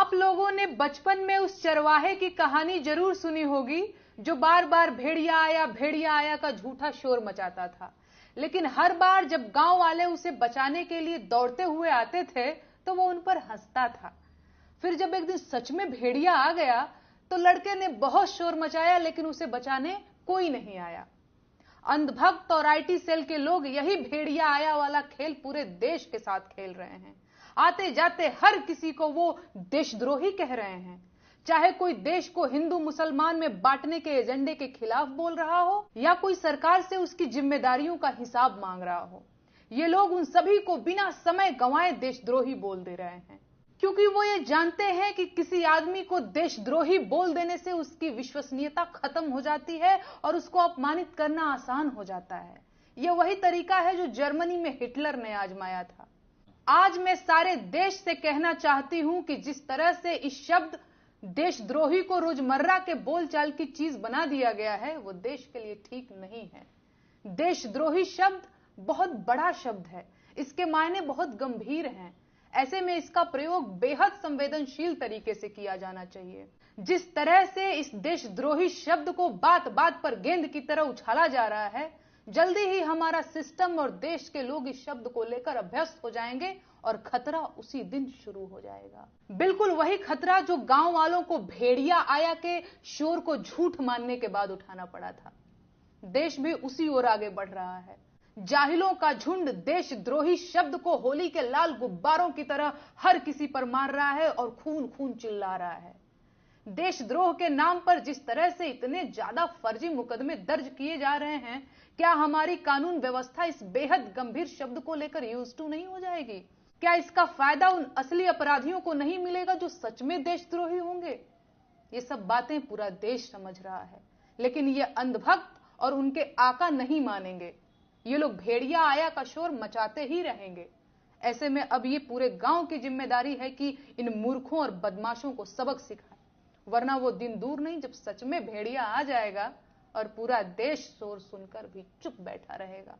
आप लोगों ने बचपन में उस चरवाहे की कहानी जरूर सुनी होगी जो बार बार भेड़िया आया का झूठा शोर मचाता था। लेकिन हर बार जब गांव वाले उसे बचाने के लिए दौड़ते हुए आते थे तो वो उन पर हंसता था। फिर जब एक दिन सच में भेड़िया आ गया तो लड़के ने बहुत शोर मचाया, लेकिन उसे बचाने कोई नहीं आया। अंधभक्त और आईटी सेल के लोग यही भेड़िया आया वाला खेल पूरे देश के साथ खेल रहे हैं। आते जाते हर किसी को वो देशद्रोही कह रहे हैं, चाहे कोई देश को हिंदू मुसलमान में बांटने के एजेंडे के खिलाफ बोल रहा हो या कोई सरकार से उसकी जिम्मेदारियों का हिसाब मांग रहा हो। ये लोग उन सभी को बिना समय गंवाए देशद्रोही बोल दे रहे हैं, क्योंकि वो ये जानते हैं कि किसी आदमी को देशद्रोही बोल देने से उसकी विश्वसनीयता खत्म हो जाती है और उसको अपमानित करना आसान हो जाता है। यह वही तरीका है जो जर्मनी में हिटलर ने आजमाया था। आज मैं सारे देश से कहना चाहती हूं कि जिस तरह से इस शब्द देशद्रोही को रोजमर्रा के बोलचाल की चीज बना दिया गया है वो देश के लिए ठीक नहीं है। देशद्रोही शब्द बहुत बड़ा शब्द है, इसके मायने बहुत गंभीर हैं। ऐसे में इसका प्रयोग बेहद संवेदनशील तरीके से किया जाना चाहिए। जिस तरह से इस देशद्रोही शब्द को बात बात पर गेंद की तरह उछाला जा रहा है, जल्दी ही हमारा सिस्टम और देश के लोग इस शब्द को लेकर अभ्यस्त हो जाएंगे और खतरा उसी दिन शुरू हो जाएगा। बिल्कुल वही खतरा जो गांव वालों को भेड़िया आया के शोर को झूठ मानने के बाद उठाना पड़ा था। देश भी उसी ओर आगे बढ़ रहा है। जाहिलों का झुंड देशद्रोही शब्द को होली के लाल गुब्बारों की तरह हर किसी पर मार रहा है और खून खून चिल्ला रहा है। देशद्रोह के नाम पर जिस तरह से इतने ज्यादा फर्जी मुकदमे दर्ज किए जा रहे हैं, क्या हमारी कानून व्यवस्था इस बेहद गंभीर शब्द को लेकर यूज्ड टू नहीं हो जाएगी? क्या इसका फायदा उन असली अपराधियों को नहीं मिलेगा जो सच में देशद्रोही होंगे? ये सब बातें पूरा देश समझ रहा है, लेकिन ये अंधभक्त और उनके आका नहीं मानेंगे। ये लोग भेड़िया आया का शोर मचाते ही रहेंगे। ऐसे में अब ये पूरे गांव की जिम्मेदारी है कि इन मूर्खों और बदमाशों को सबक सिखाए, वरना वो दिन दूर नहीं जब सच में भेड़िया आ जाएगा और पूरा देश शोर सुनकर भी चुप बैठा रहेगा।